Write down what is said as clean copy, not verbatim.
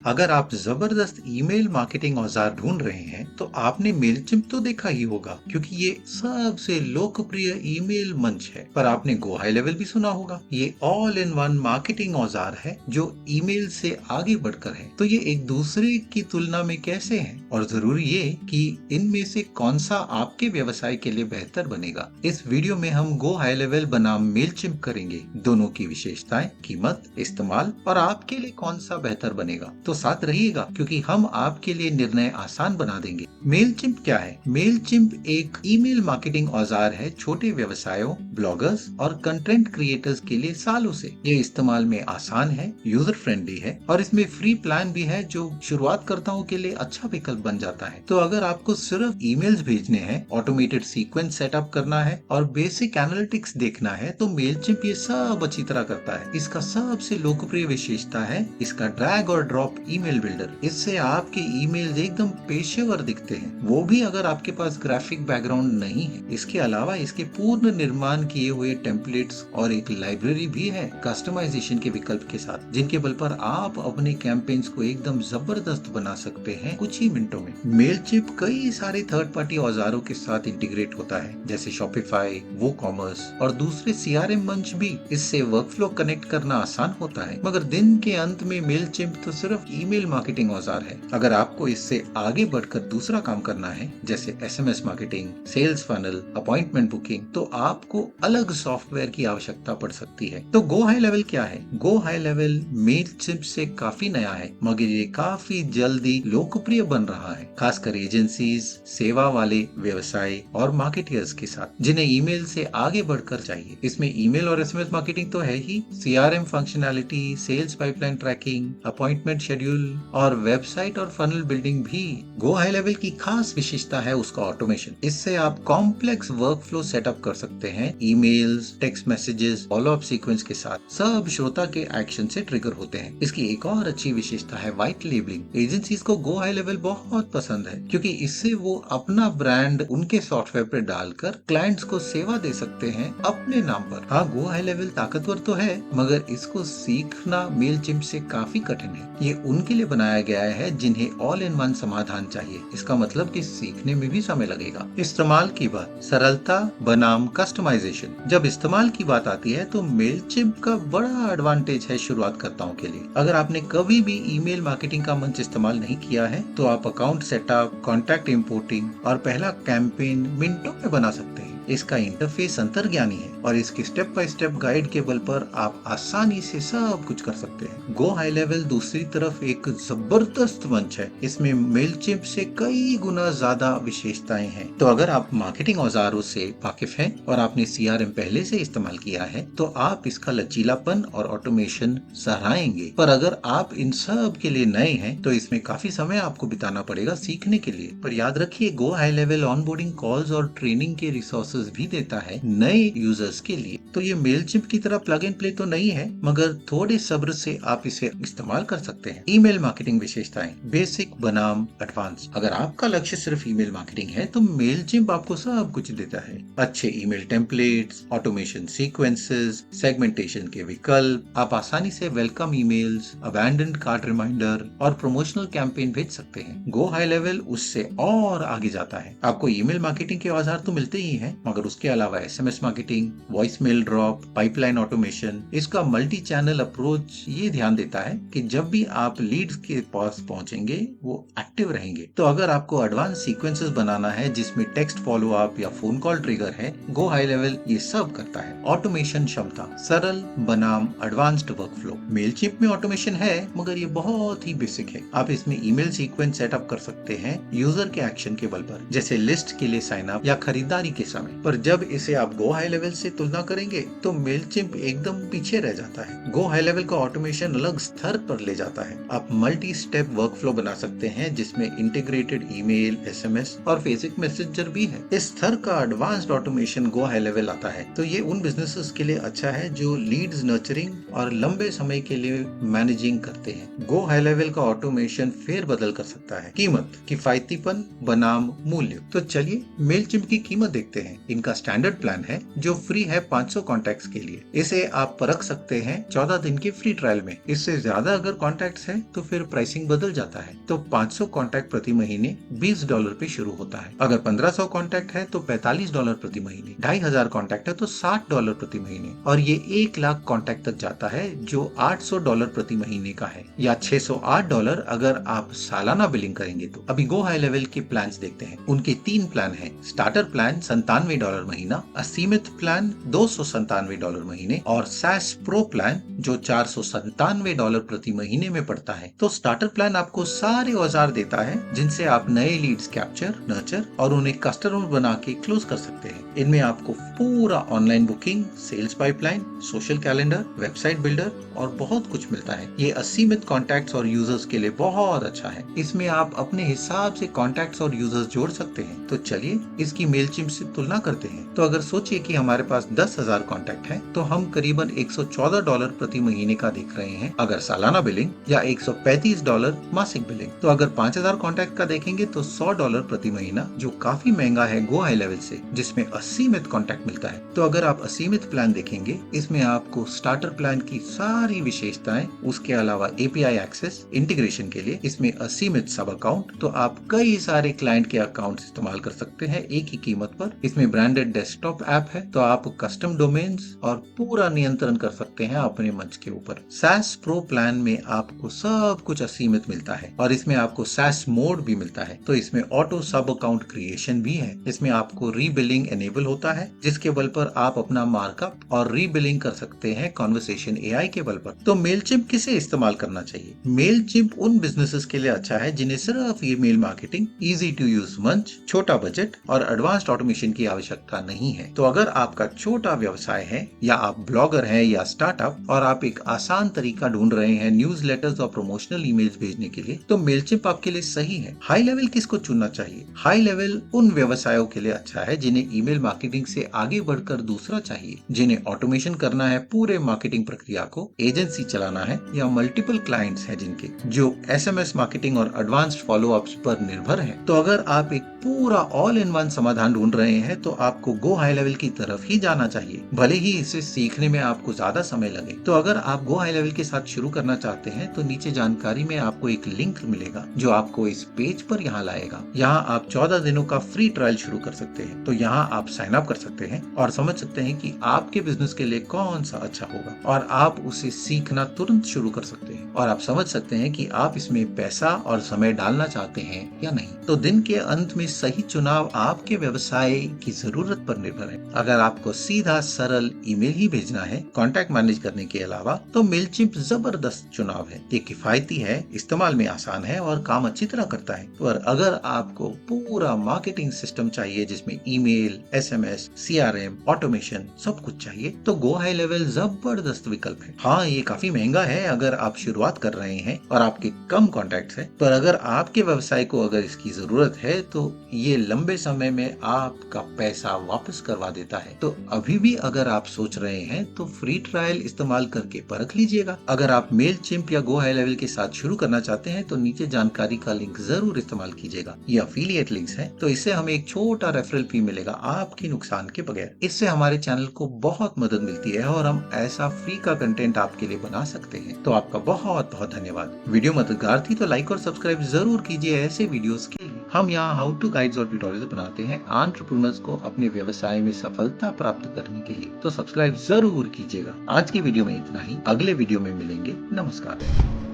अगर आप जबरदस्त ईमेल मार्केटिंग औजार ढूंढ रहे हैं तो आपने मेलचिम्प तो देखा ही होगा क्योंकि ये सबसे लोकप्रिय ईमेल मंच है। पर आपने गो हाई लेवल भी सुना होगा। ये ऑल इन वन मार्केटिंग औजार है जो ईमेल से आगे बढ़कर है। तो ये एक दूसरे की तुलना में कैसे हैं और जरूरी ये कि इनमें से कौन सा आपके व्यवसाय के लिए बेहतर बनेगा। इस वीडियो में हम गो हाई लेवल बनाम मेलचिम्प करेंगे, दोनों की विशेषताएं, कीमत, इस्तेमाल और आपके लिए कौन सा बेहतर बनेगा। तो साथ रहिएगा क्योंकि हम आपके लिए निर्णय आसान बना देंगे। मेलचिम्प क्या है? मेलचिम्प एक ईमेल मार्केटिंग औजार है छोटे व्यवसायों, ब्लॉगर्स और कंटेंट क्रिएटर्स के लिए सालों से। ये इस्तेमाल में आसान है, यूजर फ्रेंडली है और इसमें फ्री प्लान भी है जो शुरुआतकर्ताओं के लिए अच्छा विकल्प बन जाता है। तो अगर आपको सिर्फ ईमेल्स भेजने हैं, ऑटोमेटेड सीक्वेंस सेटअप करना है और बेसिक एनालिटिक्स देखना है तो मेलचिम्प ये सब अच्छी तरह करता है। इसका सबसे लोकप्रिय विशेषता है इसका ड्रैग और ड्रॉप ईमेल बिल्डर। इससे आपके ईमेल एकदम पेशेवर दिखते हैं, वो भी अगर आपके पास ग्राफिक बैकग्राउंड नहीं है। इसके अलावा इसके पूर्ण निर्माण किए हुए टेम्पलेट्स और एक लाइब्रेरी भी है कस्टमाइजेशन के विकल्प के साथ, जिनके बल पर आप अपने कैंपेन्स को एकदम जबरदस्त बना सकते हैं कुछ ही मिनटों में। मेलचिम्प कई सारे थर्ड पार्टी औजारों के साथ इंटीग्रेट होता है जैसे शॉपिफाई, वो कॉमर्स और दूसरे सीआरएम मंच भी। इससे वर्कफ्लो कनेक्ट करना आसान होता है। मगर दिन के अंत में मेलचिम्प तो सिर्फ ईमेल मार्केटिंग औजार है। अगर आपको इससे आगे बढ़कर दूसरा काम करना है जैसे SMS marketing, sales funnel, appointment booking, तो आपको अलग सॉफ्टवेयर की आवश्यकता पड़ सकती है। तो गो हाई लेवल क्या है? गो हाई लेवल मेलचिम्प से काफी नया है मगर ये काफी जल्दी लोकप्रिय बन रहा है, खासकर एजेंसीज, सेवा वाले व्यवसाय और मार्केटियर्स के साथ जिन्हें ईमेल से आगे बढ़कर चाहिए। इसमें ईमेल और एसएमएस मार्केटिंग तो है ही, CRM functionality, sales pipeline tracking, appointment schedule और वेबसाइट और फनल बिल्डिंग भी। गो हाई लेवल की खास विशेषता है उसका ऑटोमेशन। इससे आप कॉम्प्लेक्स वर्कफ्लो सेटअप कर सकते हैं। Emails, text messages, follow up sequence के साथ सब श्रोता के एक्शन से ट्रिगर होते हैं। इसकी एक और अच्छी विशेषता है व्हाइट लेबलिंग। एजेंसीज को गो हाई लेवल बहुत पसंद है क्योंकि इससे वो अपना ब्रांड उनके सॉफ्टवेयर पर डालकर क्लाइंट्स को सेवा दे सकते हैं अपने नाम पर। हाँ, गो हाई लेवल ताकतवर तो है मगर इसको सीखना मेलचिम्प से काफी कठिन है। ये उनके लिए बनाया गया है जिन्हें ऑल इन वन समाधान चाहिए। इसका मतलब कि सीखने में भी समय लगेगा। इस्तेमाल की बात, सरलता बनाम कस्टमाइजेशन। जब इस्तेमाल की बात आती है तो मेलचिम्प का बड़ा एडवांटेज है शुरुआतकर्ताओं के लिए। अगर आपने कभी भी ईमेल मार्केटिंग का मंच इस्तेमाल नहीं किया है तो आप अकाउंट सेटअप, कॉन्टैक्ट इंपोर्टिंग और पहला कैंपेन मिनटों में बना सकते हैं। इसका इंटरफेस अंतर्ज्ञानी है और इसके स्टेप बाय स्टेप गाइड के बल पर आप आसानी से सब कुछ कर सकते हैं। गो हाई लेवल दूसरी तरफ एक जबरदस्त मंच है। इसमें मेलचिम्प से कई गुना ज्यादा विशेषताएं हैं। तो अगर आप मार्केटिंग औजारों से वाकिफ हैं और आपने सीआरएम पहले से इस्तेमाल किया है तो आप इसका लचीलापन और ऑटोमेशन सराहेंगे। पर अगर आप इन सब के लिए नए हैं तो इसमें काफी समय आपको बिताना पड़ेगा सीखने के लिए। पर याद रखिए, go high level onboarding calls और ट्रेनिंग के रिसोर्सेज भी देता है नए यूजर्स के लिए। तो ये मेलचिम्प की तरह प्लग एंड प्ले तो नहीं है मगर थोड़े सब्र से आप इसे इस्तेमाल कर सकते हैं। ईमेल मार्केटिंग विशेषताएं, बेसिक बनाम एडवांस। अगर आपका लक्ष्य सिर्फ ईमेल मार्केटिंग है तो मेलचिम्प आपको सब कुछ देता है। अच्छे email templates, automation sequences, segmentation के विकल्प, आप आसानी से welcome emails, abandoned card reminder और प्रमोशनल कैंपेन भेज सकते हैं। गो हाई लेवल उससे और आगे जाता है। आपको ईमेल मार्केटिंग के औजार तो मिलते ही हैं मगर उसके अलावा SMS marketing, voice mail drop, pipeline automation, इसका मल्टी चैनल अप्रोच ये ध्यान देता है कि जब भी आप लीड्स के पास पहुंचेंगे वो एक्टिव रहेंगे। तो अगर आपको एडवांस सीक्वेंसेस बनाना है जिसमें टेक्स्ट फॉलो अप या फोन कॉल ट्रिगर है, गो हाई लेवल ये सब करता है। ऑटोमेशन क्षमता, सरल बनाम एडवांस्ड वर्कफ्लो। मेलचिम्प में ऑटोमेशन है मगर ये बहुत ही बेसिक है। आप इसमें ईमेल सीक्वेंस सेटअप कर सकते हैं यूजर के एक्शन के बल पर, जैसे लिस्ट के लिए साइन अप या खरीदारी के समय। पर जब इसे आप गो हाई लेवल से तुलना करेंगे तो मेलचिम्प एकदम पीछे रह जाता है। गो हाई लेवल का ऑटोमेशन अलग स्तर पर ले जाता है। आप मल्टी स्टेप वर्कफ्लो बना सकते हैं जिसमें इंटीग्रेटेड ईमेल, एसएमएस और फेसबुक मैसेंजर भी है। इस स्तर का advanced automation go high level आता है। तो ये उन बिजनेसेस के लिए अच्छा है जो लीड्स नर्चरिंग और लंबे समय के लिए मैनेजिंग करते हैं। गो हाई लेवल का ऑटोमेशन फेर बदल कर सकता है। कीमत, किफायतीपन बनाम मूल्य। तो चलिए मेलचिम्प की कीमत देखते हैं। इनका स्टैंडर्ड प्लान है जो फ्री है 500 कॉन्टैक्ट्स के लिए। इसे आप परख सकते हैं 14 दिन के फ्री ट्रायल में। इससे ज्यादा अगर कॉन्टैक्ट्स है तो फिर प्राइसिंग बदल जाता है। तो 500 कॉन्टैक्ट प्रति महीने $20 पे शुरू होता है। अगर 1500 कॉन्टैक्ट है तो $45 प्रति महीने, 2500 कॉन्टैक्ट है तो $60 प्रति महीने, और ये 1 लाख कॉन्टैक्ट तक जाता है जो $800 प्रति महीने का है, या $608 अगर आप सालाना बिलिंग करेंगे तो। अभी गो हाई लेवल के प्लान्स देखते हैं। उनके 3 प्लान हैं। स्टार्टर प्लान $97 महीना, असीमित प्लान $297 महीने, और सैस प्रो प्लान जो $497 प्रति महीने में पड़ता है। तो स्टार्टर प्लान आपको सारे औजार देता है जिनसे आप नए लीड्स कैप्चर, नर्चर और उन्हें कस्टमर बना के क्लोज कर सकते हैं। इनमें आपको पूरा online booking, sales pipeline, social calendar, website builder और बहुत कुछ मिलता है। ये असीमित कॉन्टैक्ट्स और यूजर्स के लिए बहुत अच्छा है। इसमें आप अपने हिसाब से कॉन्टैक्ट्स और यूजर्स जोड़ सकते हैं। तो चलिए इसकी मेलचिम्प से तुलना करते हैं। तो अगर सोचिए कि हमारे पास 10,000 कॉन्टैक्ट है तो हम करीबन $114 प्रति महीने का देख रहे हैं अगर सालाना बिलिंग, या $135 मासिक बिलिंग। तो अगर 5,000 कॉन्टैक्ट का देखेंगे तो $100 प्रति महीना, जो काफी महंगा है गो हाई लेवल से, जिसमें असीमित कॉन्टैक्ट मिलता है। तो अगर आप असीमित प्लान देखेंगे, इसमें आपको स्टार्टर प्लान की सारी विशेषताएं, उसके अलावा एपीआई एक्सेस, इंटीग्रेशन के लिए इसमें असीमित सब अकाउंट, तो आप कई सारे क्लाइंट के अकाउंट इस्तेमाल कर सकते हैं एक ही कीमत पर। इसमें ब्रांडेड डेस्कटॉप ऐप है, तो आप कस्टम डोमेन्स और पूरा नियंत्रण कर सकते हैं अपने मंच के ऊपर। सैस प्रो प्लान में आपको सब कुछ असीमित मिलता है, और इसमें आपको सैस मोड भी मिलता है। तो इसमें ऑटो सब अकाउंट क्रिएशन भी है। इसमें आपको रीबिलिंग एनेबल होता है, जिसके बल पर आप अपना मार्कअप और रीबिलिंग कर सकते हैं कॉन्वर्सेशन एआई के बल पर। तो मेलचिम्प किसे इस्तेमाल करना चाहिए? मेलचिम्प उन बिजनेसेस के लिए अच्छा है जिन्हें सिर्फ email marketing, easy to use मंच, छोटा बजट और एडवांस्ड ऑटोमेशन की आवश्यकता नहीं है। तो अगर आपका छोटा व्यवसाय है, या आप ब्लॉगर हैं या स्टार्टअप, और आप एक आसान तरीका ढूंढ रहे हैं न्यूज़लेटर्स और प्रमोशनल ईमेल्स भेजने के लिए, तो मेलचिम्प आपके लिए सही है। हाई लेवल किसको चुनना चाहिए? हाई लेवल उन व्यवसायों के लिए अच्छा है जिन्हें ईमेल मार्केटिंग से आगे बढ़कर दूसरा चाहिए, जिन्हें ऑटोमेशन करना है पूरे मार्केटिंग प्रक्रिया को, एजेंसी चलाना है, या मल्टीपल क्लाइंट्स हैं जिनके जो एसएमएस मार्केटिंग और एडवांस्ड फॉलो अप्स पर निर्भर है। तो अगर आप एक पूरा ऑल इन वन समाधान ढूंढ रहे हैं तो आपको गो हाई लेवल की तरफ ही जाना चाहिए, भले ही इसे सीखने में आपको ज्यादा समय लगे। तो अगर आप गो हाई लेवल के साथ शुरू करना चाहते हैं तो नीचे जानकारी में आपको एक लिंक मिलेगा जो आपको इस पेज पर यहाँ लाएगा। यहाँ आप 14 दिनों का फ्री ट्रायल शुरू कर सकते हैं। तो यहाँ आप साइन अप कर सकते हैं और समझ सकते हैं कि आपके बिजनेस के लिए कौन सा अच्छा होगा, और आप उसे सीखना तुरंत शुरू कर सकते हैं, और आप समझ सकते हैं कि आप इसमें पैसा और समय डालना चाहते हैं या नहीं। तो दिन के अंत में सही चुनाव आपके व्यवसाय की जरूरत पर निर्भर है। अगर आपको सीधा सरल ईमेल ही भेजना है कॉन्टैक्ट मैनेज करने के अलावा, तो मेलचिम्प जबरदस्त चुनाव है। ये किफायती है, इस्तेमाल में आसान है और काम अच्छी तरह करता है। पर अगर आपको पूरा मार्केटिंग सिस्टम चाहिए जिसमें ईमेल, एसएमएस, सीआरएम, ऑटोमेशन सब कुछ चाहिए, तो गो हाई लेवल जबरदस्त विकल्प है। हाँ, ये काफी महंगा है अगर आप शुरुआत कर रहे हैं और आपके कम कॉन्टैक्ट्स हैं, पर अगर आपके व्यवसाय को अगर इसकी जरूरत है तो ये लंबे समय में आपका पैसा वापस करवा देता है। तो अभी भी अगर आप सोच रहे हैं तो फ्री ट्रायल इस्तेमाल करके परख लीजिएगा। अगर आप मेलचिम्प या गो हाई लेवल के साथ शुरू करना चाहते हैं तो नीचे जानकारी का लिंक जरूर इस्तेमाल कीजिएगा। ये अफिलिएट लिंक्स हैं, तो इससे हमें एक छोटा रेफरल फी मिलेगा आपके नुकसान के बगैर। इससे हमारे चैनल को बहुत मदद मिलती है और हम ऐसा फ्री का कंटेंट आपके लिए बना सकते हैं। तो आपका बहुत बहुत धन्यवाद। वीडियो मददगार थी तो लाइक और सब्सक्राइब जरूर कीजिए ऐसे वीडियोस के लिए। हम यहाँ हाउ टू गाइड्स और ट्यूटोरियल बनाते हैं एंटरप्रेन्योर्स को अपने व्यवसाय में सफलता प्राप्त करने के लिए, तो सब्सक्राइब जरूर कीजिएगा। आज की वीडियो में इतना ही, अगले वीडियो में मिलेंगे। नमस्कार।